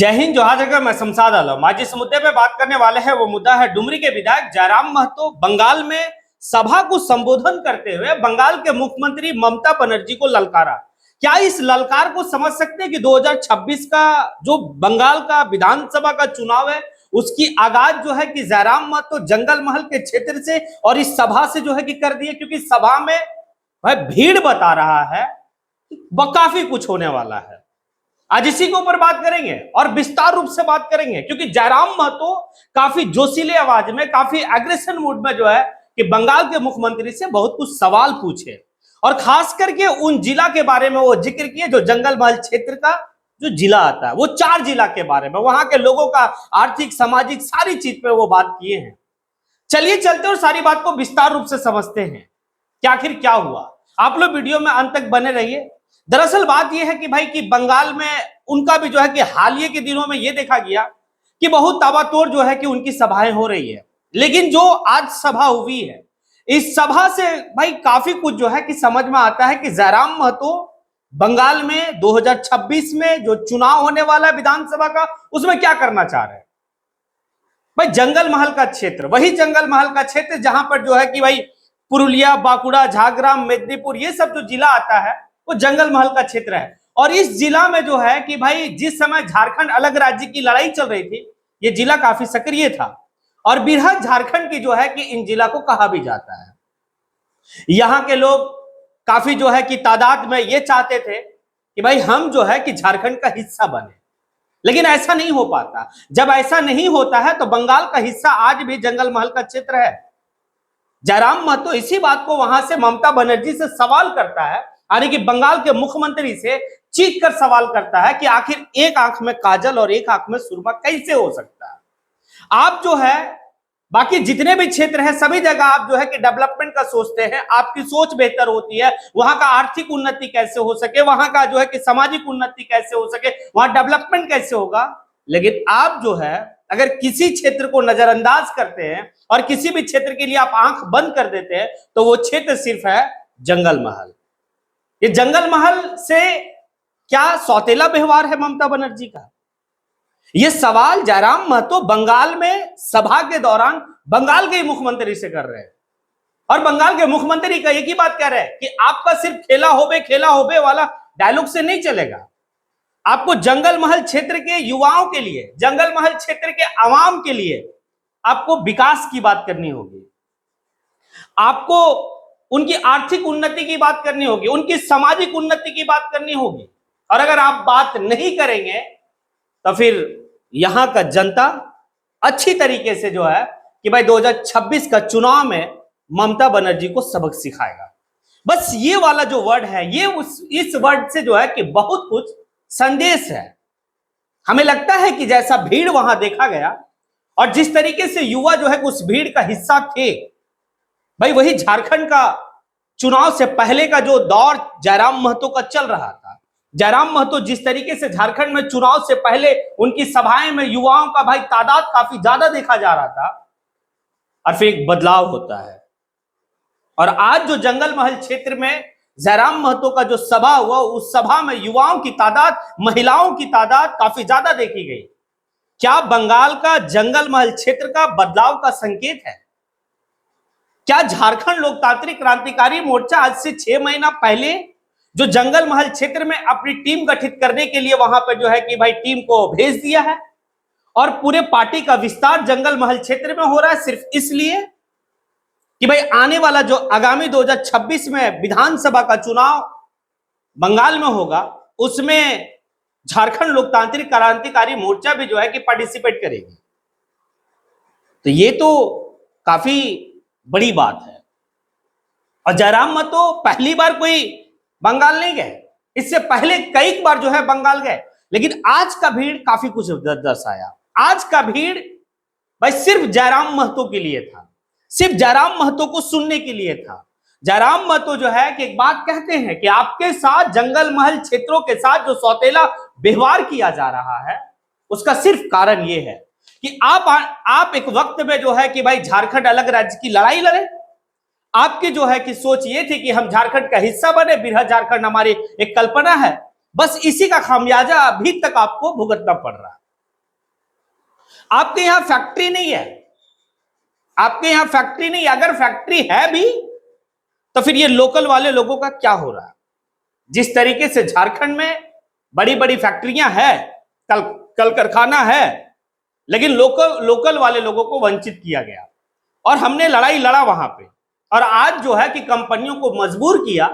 जय हिंद, जोहार जगह। मैं शमशाद आलम। आज जिस मुद्दे पे बात करने वाले हैं वो मुद्दा है डुमरी के विधायक जयराम महतो बंगाल में सभा को संबोधन करते हुए बंगाल के मुख्यमंत्री ममता बनर्जी को ललकारा। क्या इस ललकार को समझ सकते हैं कि 2026 का जो बंगाल का विधानसभा का चुनाव है उसकी आगाज जो है कि जयराम महतो जंगल महल के क्षेत्र से और इस सभा से जो है कि कर दिए, क्योंकि सभा में वह भीड़ बता रहा है काफी कुछ होने वाला है। आज इसी के ऊपर बात करेंगे और विस्तार रूप से बात करेंगे, क्योंकि जयराम महतो काफी जोशीले आवाज में, काफी एग्रेशन मूड में जो है कि बंगाल के मुख्यमंत्री से बहुत कुछ सवाल पूछे और खास करके उन जिला के बारे में वो जिक्र किए जो जंगल महल क्षेत्र का जो जिला आता है, वो 4 जिला के बारे में, वहां के लोगों का आर्थिक सामाजिक सारी चीज पे वो बात किए हैं। चलिए चलते और सारी बात को विस्तार रूप से समझते हैं कि आखिर क्या हुआ। आप लोग वीडियो में अंत तक बने रहिए। दरअसल बात यह है कि भाई कि बंगाल में उनका भी जो है कि हालिया के दिनों में यह देखा गया कि बहुत ताबड़तोड़ जो है कि उनकी सभाएं हो रही है, लेकिन जो आज सभा हुई है इस सभा से भाई काफी कुछ जो है कि समझ में आता है कि जयराम महतो बंगाल में 2026 में जो चुनाव होने वाला है विधानसभा का, उसमें क्या करना चाह रहे हैं। भाई जंगल महल का क्षेत्र, वही जंगल महल का क्षेत्र जहां पर जो है कि भाई पुरुलिया, बांकुड़ा, झारग्राम, मेदिनीपुर, ये सब जो जिला आता है वो जंगल महल का क्षेत्र है। और इस जिला में जो है कि भाई जिस समय झारखंड अलग राज्य की लड़ाई चल रही थी, ये जिला काफी सक्रिय था और बृहद झारखंड की जो है कि इन जिला को कहा भी जाता है। यहां के लोग काफी जो है कि तादाद में ये चाहते थे कि भाई हम जो है कि झारखंड का हिस्सा बने, लेकिन ऐसा नहीं हो पाता। जब ऐसा नहीं होता है तो बंगाल का हिस्सा आज भी जंगल महल का क्षेत्र है। जयराम महतो इसी बात को वहां से ममता बनर्जी से सवाल करता है, यानी कि बंगाल के मुख्यमंत्री से चीख कर सवाल करता है कि आखिर एक आंख में काजल और एक आंख में सुरमा कैसे हो सकता है। आप जो है बाकी जितने भी क्षेत्र हैं सभी जगह आप जो है कि डेवलपमेंट का सोचते हैं, आपकी सोच बेहतर होती है, वहां का आर्थिक उन्नति कैसे हो सके, वहां का जो है कि सामाजिक उन्नति कैसे हो सके, वहां डेवलपमेंट कैसे होगा। लेकिन आप जो है अगर किसी क्षेत्र को नजरअंदाज करते हैं और किसी भी क्षेत्र के लिए आप आंख बंद कर देते हैं तो वो क्षेत्र सिर्फ है जंगल महल। ये जंगल महल से क्या सौतेला व्यवहार है ममता बनर्जी का? ये सवाल जयराम महतो बंगाल में सभा के दौरान बंगाल के मुख्यमंत्री से कर रहे हैं और बंगाल के मुख्यमंत्री का एक ही बात कह रहे हैं कि आपका सिर्फ खेला होबे वाला डायलॉग से नहीं चलेगा। आपको जंगल महल क्षेत्र के युवाओं के लिए, जंगल महल क्षेत्र के आवाम के लिए आपको विकास की बात करनी होगी, आपको उनकी आर्थिक उन्नति की बात करनी होगी, उनकी सामाजिक उन्नति की बात करनी होगी। और अगर आप बात नहीं करेंगे तो फिर यहां का जनता अच्छी तरीके से जो है कि भाई 2026 का चुनाव में ममता बनर्जी को सबक सिखाएगा। बस ये वाला जो वर्ड है, ये इस वर्ड से जो है कि बहुत कुछ संदेश है। हमें लगता है कि जैसा भीड़ वहां देखा गया और जिस तरीके से युवा जो है उस भीड़ का हिस्सा थे, भाई वही झारखंड का चुनाव से पहले का जो दौर जयराम महतो का चल रहा था। जयराम महतो जिस तरीके से झारखंड में चुनाव से पहले उनकी सभाएं में युवाओं का भाई तादाद काफी ज्यादा देखा जा रहा था और फिर एक बदलाव होता है। और आज जो जंगल महल क्षेत्र में जयराम महतो का जो सभा हुआ, उस सभा में युवाओं की तादाद, महिलाओं की तादाद काफी ज्यादा देखी गई। क्या बंगाल का जंगल महल क्षेत्र का बदलाव का संकेत है? क्या झारखंड लोकतांत्रिक क्रांतिकारी मोर्चा आज से 6 महीना पहले जो जंगल महल क्षेत्र में अपनी टीम गठित करने के लिए वहां पर जो है कि भाई टीम को भेज दिया है और पूरे पार्टी का विस्तार जंगल महल क्षेत्र में हो रहा है सिर्फ इसलिए कि भाई आने वाला जो आगामी 2026 में विधानसभा का चुनाव बंगाल में होगा उसमें झारखंड लोकतांत्रिक क्रांतिकारी मोर्चा भी जो है कि पार्टिसिपेट करेगी। तो ये तो काफी बड़ी बात है। और जयराम महतो पहली बार कोई बंगाल नहीं गए, इससे पहले कई बार जो है बंगाल गए, लेकिन आज का भीड़ काफी कुछ दर्शाया। आज का भीड़ भाई सिर्फ जयराम महतो के लिए था, सिर्फ जयराम महतो को सुनने के लिए था। जयराम महतो जो है कि एक बात कहते हैं कि आपके साथ जंगल महल क्षेत्रों के साथ जो सौतेला व्यवहार किया जा रहा है उसका सिर्फ कारण यह है कि आप एक वक्त में जो है कि भाई झारखंड अलग राज्य की लड़ाई लड़े, आपकी जो है कि सोच ये थी कि हम झारखंड का हिस्सा बने, बृहद झारखंड हमारी एक कल्पना है। बस इसी का खामियाजा अभी तक आपको भुगतना पड़ रहा है। आपके यहां फैक्ट्री नहीं है, आपके यहां फैक्ट्री नहीं, अगर फैक्ट्री है भी तो फिर ये लोकल वाले लोगों का क्या हो रहा है? जिस तरीके से झारखंड में बड़ी बड़ी फैक्ट्रियां हैं, कल कल कारखाना है, लेकिन लोकल लोकल वाले लोगों को वंचित किया गया और हमने लड़ाई लड़ा वहां पे। और आज जो है कि कंपनियों को मजबूर किया,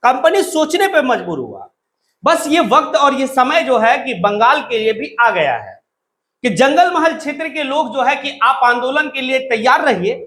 कंपनी सोचने पे मजबूर हुआ। बस ये वक्त और ये समय जो है कि बंगाल के लिए भी आ गया है कि जंगल महल क्षेत्र के लोग जो है कि आप आंदोलन के लिए तैयार रहिए।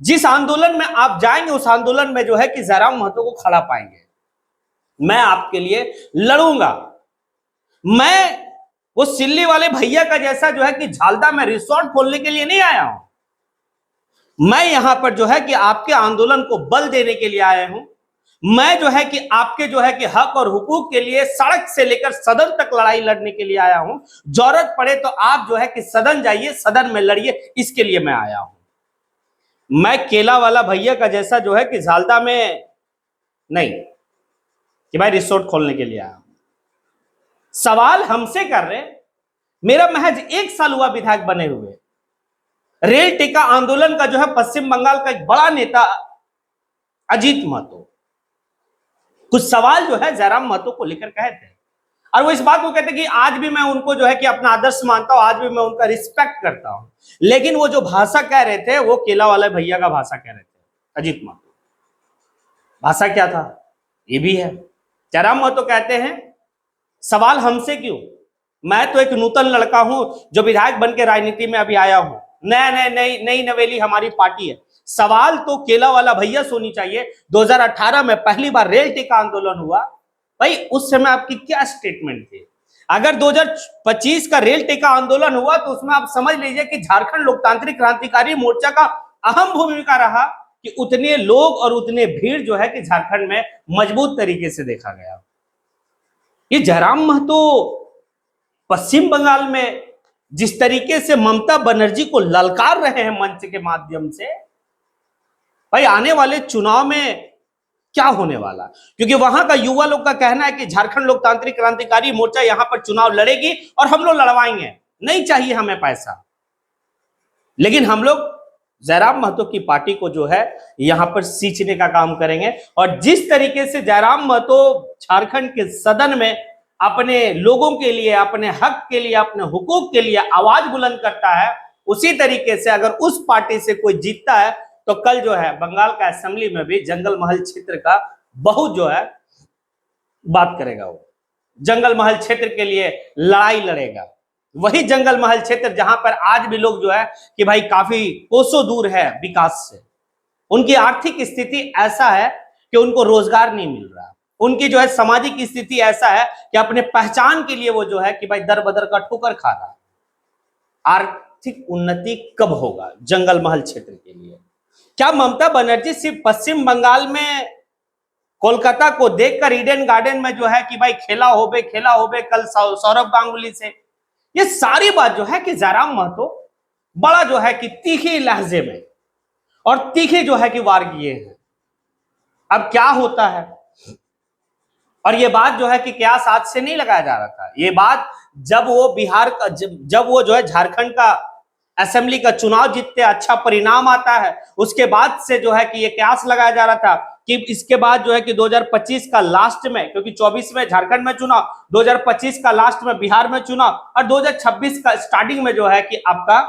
जिस आंदोलन में आप जाएंगे उस आंदोलन में जो है कि जयराम महतो को खड़ा पाएंगे। मैं आपके लिए लड़ूंगा। मैं वो सिल्ली वाले भैया का जैसा जो है कि झालदा में रिसोर्ट खोलने के लिए नहीं आया हूं। मैं यहां पर जो है कि आपके आंदोलन को बल देने के लिए आया हूं। मैं जो है कि आपके जो है कि हक और हुकूक के लिए सड़क से लेकर सदन तक लड़ाई लड़ने के लिए आया हूं। जरूरत पड़े तो आप जो है कि सदन जाइए, सदन में लड़िए, इसके लिए मैं आया हूं। मैं केला वाला भैया का जैसा जो है कि झालदा में नहीं कि भाई रिसोर्ट खोलने के लिए आया हूं। सवाल हमसे कर रहे, मेरा महज 1 साल हुआ विधायक बने हुए। रेल टिका आंदोलन का जो है पश्चिम बंगाल का एक बड़ा नेता अजीत महतो कुछ सवाल जो है जयराम महतो को लेकर कहे थे और वो इस बात को कहते कि आज भी मैं उनको जो है कि अपना आदर्श मानता हूं, आज भी मैं उनका रिस्पेक्ट करता हूं। लेकिन वो जो भाषा कह रहे थे वो केला वाले भैया का भाषा कह रहे थे, अजीत महतो। भाषा क्या था ये भी है। जयराम महतो कहते हैं सवाल हमसे क्यों, मैं तो एक नूतन लड़का हूं जो विधायक बन के राजनीति में अभी आया हूं, नई नवेली हमारी पार्टी है। सवाल तो केला वाला भैया से होनी चाहिए। 2018 में पहली बार रेल टिका आंदोलन हुआ, भाई उस समय आपकी क्या स्टेटमेंट थी? अगर 2025 का रेल टिका आंदोलन हुआ तो उसमें आप समझ लीजिए कि झारखंड लोकतांत्रिक क्रांतिकारी मोर्चा का अहम भूमिका रहा कि उतने लोग और उतने भीड़ जो है कि झारखंड में मजबूत तरीके से देखा गया। ये जयराम महतो पश्चिम बंगाल में जिस तरीके से ममता बनर्जी को ललकार रहे हैं मंच के माध्यम से, भाई आने वाले चुनाव में क्या होने वाला? क्योंकि वहां का युवा लोग का कहना है कि झारखंड लोकतांत्रिक क्रांतिकारी मोर्चा यहां पर चुनाव लड़ेगी और हम लोग लड़वाएंगे, नहीं चाहिए हमें पैसा, लेकिन हम लोग जयराम महतो की पार्टी को जो है यहां पर सींचने का काम करेंगे। और जिस तरीके से जयराम महतो झारखंड के सदन में अपने लोगों के लिए, अपने हक के लिए, अपने हुकूक के लिए आवाज बुलंद करता है, उसी तरीके से अगर उस पार्टी से कोई जीतता है तो कल जो है बंगाल का असेंबली में भी जंगल महल क्षेत्र का बहुत जो है बात करेगा। वो जंगल महल क्षेत्र के लिए लड़ाई लड़ेगा। वही जंगल महल क्षेत्र जहां पर आज भी लोग जो है कि भाई काफी कोसों दूर है विकास से। उनकी आर्थिक स्थिति ऐसा है कि उनको रोजगार नहीं मिल रहा। उनकी जो है सामाजिक स्थिति ऐसा है कि अपने पहचान के लिए वो जो है कि भाई दर बदर का ठोकर खा रहा। आर्थिक उन्नति कब होगा जंगल महल क्षेत्र के लिए? क्या ममता बनर्जी सिर्फ पश्चिम बंगाल में कोलकाता को देखकर ईडन गार्डन में जो है कि भाई खेला होबे कल सौरभ गांगुली से, ये सारी बात जो है कि जयराम महतो बड़ा जो है कि तीखे लहजे में और तीखे जो है कि वार किए हैं। अब क्या होता है, और ये बात जो है कि क्या साथ से नहीं लगाया जा रहा था। ये बात जब वो बिहार का जब वो जो है झारखंड का असेंबली का चुनाव जीतते अच्छा परिणाम आता है, उसके बाद से जो है कि ये कयास लगाया जा रहा था कि इसके बाद जो है कि 2025 का लास्ट में, क्योंकि 24 में झारखंड में चुनाव, 2025 का लास्ट में बिहार में चुनाव और 2026 का स्टार्टिंग में जो है कि आपका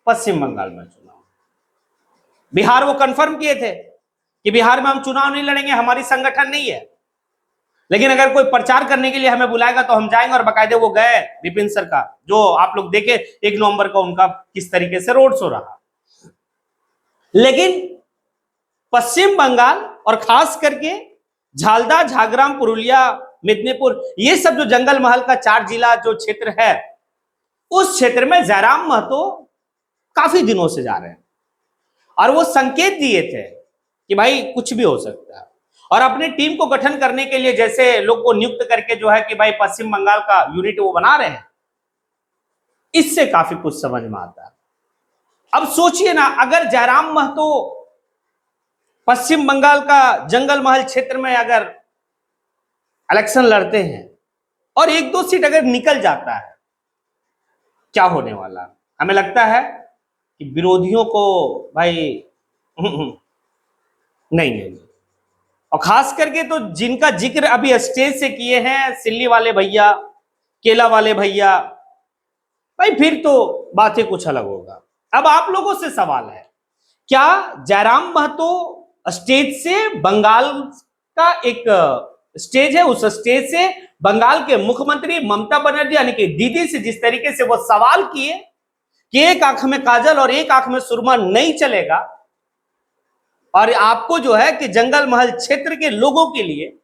पश्चिम बंगाल में चुनाव। बिहार वो कंफर्म किए थे कि बिहार में हम चुनाव नहीं लड़ेंगे, हमारी संगठन नहीं है, लेकिन अगर कोई प्रचार करने के लिए हमें बुलाएगा तो हम जाएंगे। और बाकायदे वो गए विपिन सर का, जो आप लोग देखे 1 नवंबर का उनका किस तरीके से रोड शो रहा। लेकिन पश्चिम बंगाल और खास करके झालदा, झाग्राम, पुरुलिया, मिदनीपुर, ये सब जो जंगल महल का 4 जिला जो क्षेत्र है, उस क्षेत्र में जयराम महतो काफी दिनों से जा रहे हैं और वो संकेत दिए थे कि भाई कुछ भी हो सकता है। और अपनी टीम को गठन करने के लिए जैसे लोग को नियुक्त करके जो है कि भाई पश्चिम बंगाल का यूनिट वो बना रहे हैं, इससे काफी कुछ समझ में आता है। अब सोचिए ना, अगर जयराम महतो पश्चिम बंगाल का जंगल महल क्षेत्र में अगर इलेक्शन लड़ते हैं और 1-2 सीट अगर निकल जाता है क्या होने वाला। हमें लगता है कि विरोधियों को भाई नहीं नहीं, और खास करके तो जिनका जिक्र अभी स्टेज से किए हैं, सिल्ली वाले भैया, केला वाले भैया, भाई फिर तो बातें कुछ अलग होगा। अब आप लोगों से सवाल है, क्या जयराम महतो स्टेज से बंगाल का एक स्टेज है, उस स्टेज से बंगाल के मुख्यमंत्री ममता बनर्जी यानी कि दीदी से जिस तरीके से वो सवाल किए कि एक आंख में काजल और एक आंख में सुरमा नहीं चलेगा, और आपको जो है कि जंगल महल क्षेत्र के लोगों के लिए,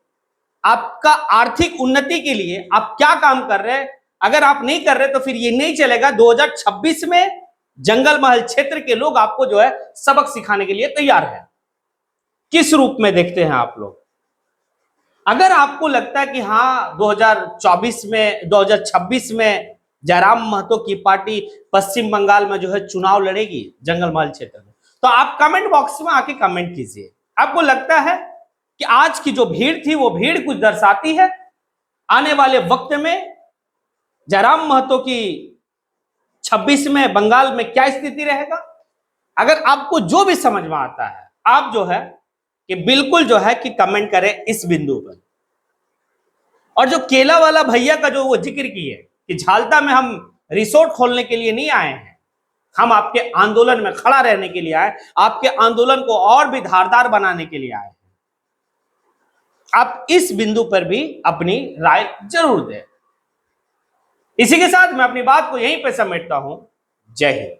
आपका आर्थिक उन्नति के लिए आप क्या काम कर रहे हैं, अगर आप नहीं कर रहे तो फिर ये नहीं चलेगा। 2026 में जंगल महल क्षेत्र के लोग आपको जो है सबक सिखाने के लिए तैयार है। किस रूप में देखते हैं आप लोग? अगर आपको लगता है कि हाँ 2024 में 2026 में जयराम महतो की पार्टी पश्चिम बंगाल में जो है चुनाव लड़ेगी जंगल महल क्षेत्र में, तो आप कमेंट बॉक्स में आके कमेंट कीजिए। आपको लगता है कि आज की जो भीड़ थी वो भीड़ कुछ दर्शाती है आने वाले वक्त में जयराम महतो की 26 में बंगाल में क्या स्थिति रहेगा? अगर आपको जो भी समझ में आता है, आप जो है कि बिल्कुल जो है कि कमेंट करें इस बिंदु पर। और जो केला वाला भैया का जो वो जिक्र किए कि झालदा में हम रिसोर्ट खोलने के लिए नहीं आए हैं, हम आपके आंदोलन में खड़ा रहने के लिए आए, आपके आंदोलन को और भी धारदार बनाने के लिए आए हैं। आप इस बिंदु पर भी अपनी राय जरूर दें। इसी के साथ मैं अपनी बात को यहीं पर समेटता हूं। जय हिंद।